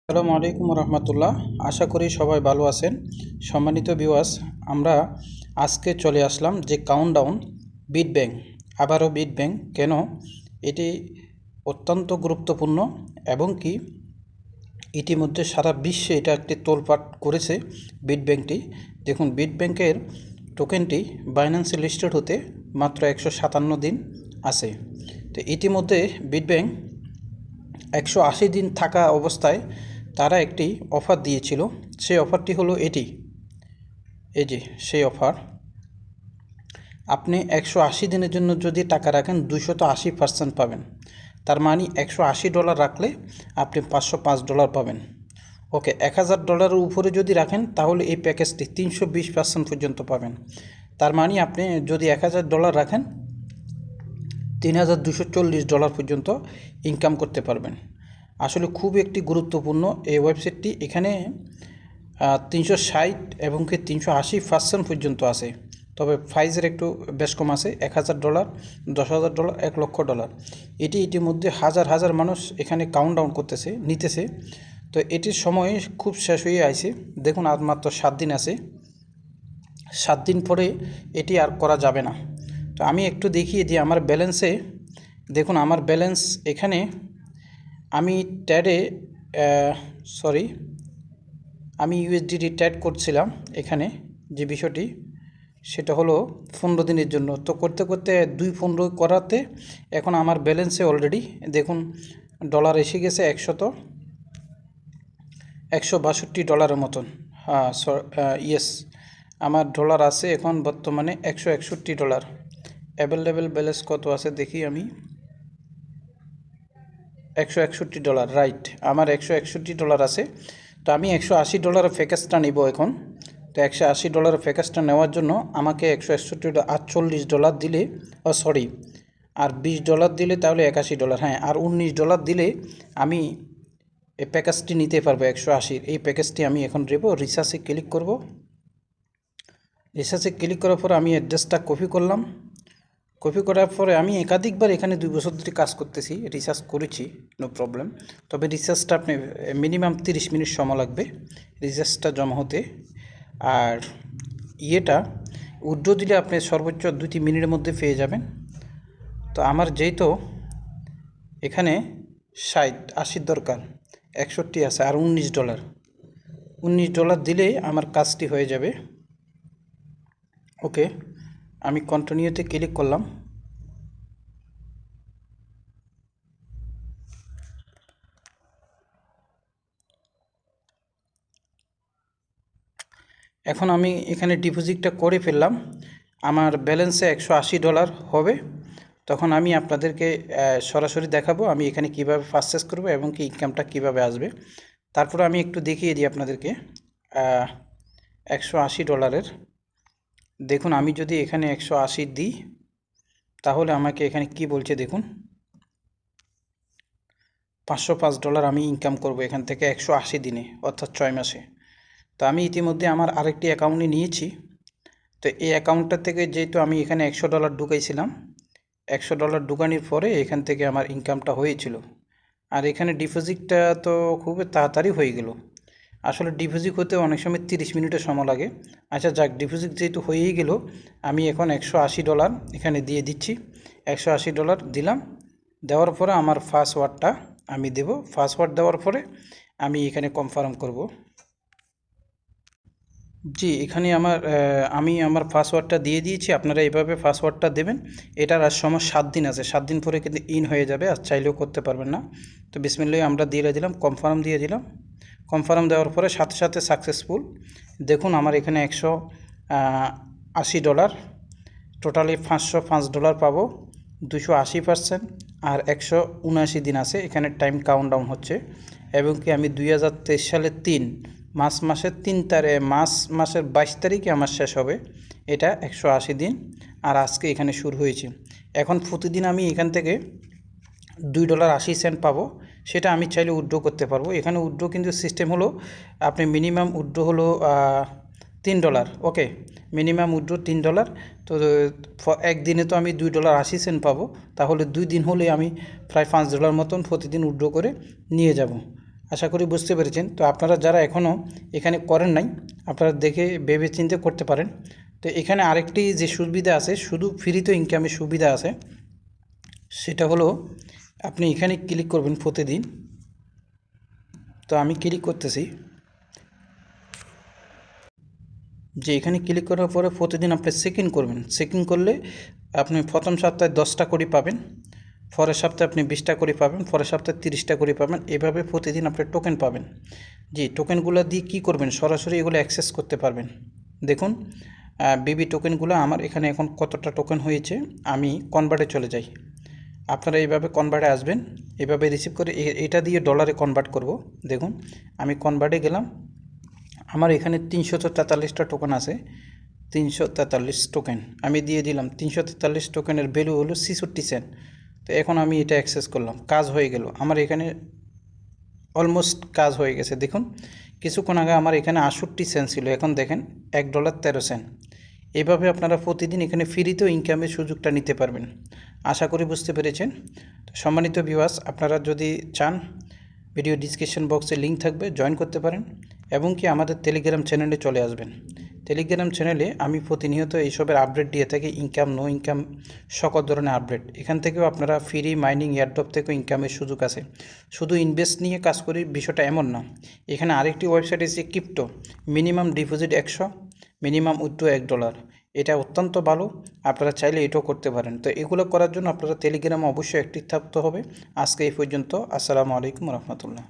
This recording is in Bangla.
আসসালামু আলাইকুম রহমতুল্লাহ। আশা করি সবাই ভালো আছেন। সম্মানিত ভিউয়ার্স, আমরা আজকে চলে আসলাম যে কাউন্টডাউন বিটব্যাংক, আবারও বিটব্যাংক কেন এটি অত্যন্ত গুরুত্বপূর্ণ এবং কি ইতিমধ্যে সারা বিশ্বে এটা একটি তোলপাট করেছে বিটব্যাংকটি। দেখুন, বিটব্যাংকের টোকেনটি বাইন্যান্সে লিস্টেড হতে মাত্র 157 দিন আছে। তো ইতিমধ্যে বিটব্যাংক 180 দিন থাকা অবস্থায় তারা একটি অফার দিয়েছিল। সেই অফারটি হলো এটি, এই যে সেই অফার। আপনি 180 দিনের জন্য যদি টাকা রাখেন 280% পাবেন। তার মানে $180 রাখলে আপনি $505 পাবেন। ওকে, $1000 উপরে যদি রাখেন তাহলে এই প্যাকেজটি 320% পর্যন্ত পাবেন। তার মানে আপনি যদি $1000 রাখেন $3240 পর্যন্ত ইনকাম করতে পারবেন। আসলে খুব একটি গুরুত্বপূর্ণ এই ওয়েবসাইটটি। এখানে 360 এবং কি 380% পর্যন্ত আছে, তবে প্রাইসের একটু বেশ কম আছে। $1000, $10,000, $1,00,000। এটি ইতিমধ্যে হাজার হাজার মানুষ এখানে কাউন্টডাউন করতেছে, নিতেছে। তো এটির সময় খুব শেষ হয়ে আইছে। দেখুন, আর মাত্র 7 দিন আছে। 7 দিন পরে এটি আর করা যাবে না। তো আমি একটু দেখিয়ে দিই আমার ব্যালেন্সে। দেখুন, আমার ব্যালেন্স এখানে আমি আমি ইউএসডিটি ট্রেড করছিলাম। এখানে যে বিষয়টি সেটা হলো 15 দিনের জন্য। তো করতে করতে 2-15 করাতে এখন আমার ব্যালেন্সে অলরেডি দেখুন ডলার এসে গেছে $162 মতন। হ্যাঁ, ইয়েস, আমার ডলার আছে এখন বর্তমানে $161। অ্যাভেলেবেল ব্যালেন্স কত আছে দেখি আমি। $161, রাইট। আমার $161 আছে। তো আমি $180 প্যাকেজটা নিব এখন। তো $180 প্যাকেজটা নেওয়ার জন্য আমাকে $168 দিলে, আর $20 দিলে তাহলে $81। হ্যাঁ, আর $19 দিলে আমি এই প্যাকেজটি নিতে পারবো 180। এই প্যাকেজটি আমি এখন নেব। রিসার্চে ক্লিক করব। রিসার্চে ক্লিক করার পর আমি অ্যাড্রেসটা কপি করলাম। কপি করার পরে আমি একাধিকবার এখানে 2 বছর ধরে কাজ করতেছি, রিসার্চ করেছি, নো প্রবলেম। তবে রিসার্চটা আপনি মিনিমাম 30 মিনিট সময় লাগবে রিসার্চটা জমা হতে। আর ইয়েটা উইথড্র দিলে আপনি সর্বোচ্চ 2-3 মিনিটের মধ্যে পেয়ে যাবেন। তো আমার যেহেতু এখানে 60-80 দরকার, 61 আছে, আর $19 দিলেই আমার কাজটি হয়ে যাবে। ওকে, আমি কন্টিনিউতে ক্লিক করলাম। এখন আমি এখানে ডিপোজিটটা করে ফেললাম। আমার ব্যালেন্সে $180 হবে। তখন আমি আপনাদেরকে সরাসরি দেখাবো আমি এখানে কিভাবে পারচেজ করব এবং কি ইনকামটা কিভাবে আসবে। তারপরে আমি একটু দেখিয়ে দিই আপনাদেরকে $180। দেখুন, আমি যদি এখানে 180 দিই তাহলে আমাকে এখানে কি বলছে দেখুন, $505 আমি ইনকাম করব এখান থেকে 180 দিনে, অর্থাৎ 6 মাসে। তো আমি ইতিমধ্যে আমার আরেকটি অ্যাকাউন্টে নিয়েছি। তো এই অ্যাকাউন্টটা থেকে যেহেতু আমি এখানে $100 ঢুকাইছিলাম, $100 ঢুকানোর পরে এখান থেকে আমার ইনকামটা হয়েছিল। আর এখানে ডিপোজিটটা তো খুব তাড়াতাড়ি হয়ে গেল। আসলে ডিপোজিট হতে অনেক সময় 30 মিনিটের সময় লাগে। আচ্ছা যাক, ডিপোজিট যেহেতু হয়েই গেল, আমি এখন $180 এখানে দিয়ে দিচ্ছি। $180 দিলাম। দেওয়ার পরে আমার পাসওয়ার্ডটা আমি দেব। পাসওয়ার্ড দেওয়ার পরে আমি এখানে কনফার্ম করব। জি, এখানে আমি আমার পাসওয়ার্ডটা দিয়ে দিয়েছি। আপনারা এইভাবে পাসওয়ার্ডটা দেবেন। এটার আর সময় 7 দিন আছে। 7 দিন পরে কিন্তু ইন হয়ে যাবে, আর চাইলেও করতে পারবেন না। তো বিসমিল্লাহ আমরা দিয়ে দিলাম, কনফার্ম দিয়ে দিলাম। কনফার্ম দেওয়ার পরে সাথে সাথে সাকসেসফুল। দেখুন, আমার এখানে $180, টোটালি $505 পাবো। 280% আর 179 দিন আছে। এখানে টাইম কাউন্টডাউন হচ্ছে। এবং কি আমি 2023 সালের মাসের 22 তারিখে আমার শেষ হবে। এটা 180 দিন, আর আজকে এখানে শুরু হয়েছে। এখন প্রতিদিন আমি এখান থেকে $2.80 পাবো। সেটা আমি চাইলে উইথড্র করতে পারবো। এখানে উইথড্র কিন্তু সিস্টেম হলো আপনি মিনিমাম উইথড্র হলো $3। ওকে, মিনিমাম উইথড্র $3। তো একদিনে তো আমি $2.80 পাবো, তাহলে 2 দিন হলে আমি প্রায় $5 মতন প্রতিদিন উইথড্র করে নিয়ে যাব। আশা করি বুঝতে পেরেছেন। তো আপনারা যারা এখনও এখানে করেন নাই, আপনারা দেখে ভেবে চিন্তে করতে পারেন। তো এখানে আরেকটি যে সুবিধা আছে, শুধু ফ্রিতে ইনকামের সুবিধা আছে, সেটা হলো আপনি এখানে ক্লিক করবেন প্রতিদিন। তো আমি ক্লিক করতেছি, যে এখানে ক্লিক করার পরে প্রতিদিন আপনি চেক ইন করবেন। চেক ইন করলে আপনি প্রথম সপ্তাহে 10টা করে পাবেন, পরের সপ্তাহে আপনি 20টা করে পাবেন, পরের সপ্তাহে 30টা করে পাবেন। এভাবে প্রতিদিন আপনি টোকেন পাবেন। জি, টোকেনগুলো দিয়ে কী করবেন, সরাসরি এগুলো অ্যাক্সেস করতে পারবেন। দেখুন বিবি টোকেনগুলো আমার এখানে এখন কতটা টোকেন হয়েছে। আমি কনভার্টে চলে যাই। আপনারা এইভাবে কনভার্টে আসবেন, এভাবে রিসিভ করে এটা দিয়ে ডলারে কনভার্ট করব। দেখুন আমি কনভার্টে গেলাম, আমার এখানে 343টা টোকেন আছে। 343 টোকেন আমি দিয়ে দিলাম। 343 টোকেনের ভ্যালু হলো 66 সেন্ট। তো এখন আমি এটা অ্যাক্সেস করলাম, কাজ হয়ে গেল আমার এখানে, অলমোস্ট কাজ হয়ে গেছে। দেখুন কিছুক্ষণ আগে আমার এখানে 68 সেন্ট ছিল, এখন দেখেন $1.13। এইভাবে আপনারা প্রতিদিন এখানে ফ্রিতেও ইনকামের সুযোগটা নিতে পারবেন। আশা করি বুঝতে পেরেছেন। তো সম্মানিত ভিউয়ার্স, আপনারা যদি চান, ভিডিও ডিসক্রিপশন বক্সে লিঙ্ক থাকবে, জয়েন করতে পারেন এবং কি আমাদের টেলিগ্রাম চ্যানেলে চলে আসবেন। টেলিগ্রাম চ্যানেলে আমি প্রতিনিয়ত এইসবের আপডেট দিয়ে থাকি, ইনকাম নো ইনকাম সকল ধরনের আপডেট। এখান থেকেও আপনারা ফ্রি মাইনিং এয়ারড্রপ থেকেও ইনকামের সুযোগ আছে। শুধু ইনভেস্ট নিয়ে কাজ করি বিষয়টা এমন না। এখানে আরেকটি ওয়েবসাইট আছে crypto, minimum deposit 100, minimum withdraw $1। এটা অত্যন্ত ভালো, আপনারা চাইলে এটাও করতে পারেন। তো এগুলো করার জন্য আপনারা টেলিগ্রামে অবশ্যই অ্যাক্টিভ থাকতে হবে। আজকে এই পর্যন্ত। আসসালামু আলাইকুম রহমতুল্লাহ।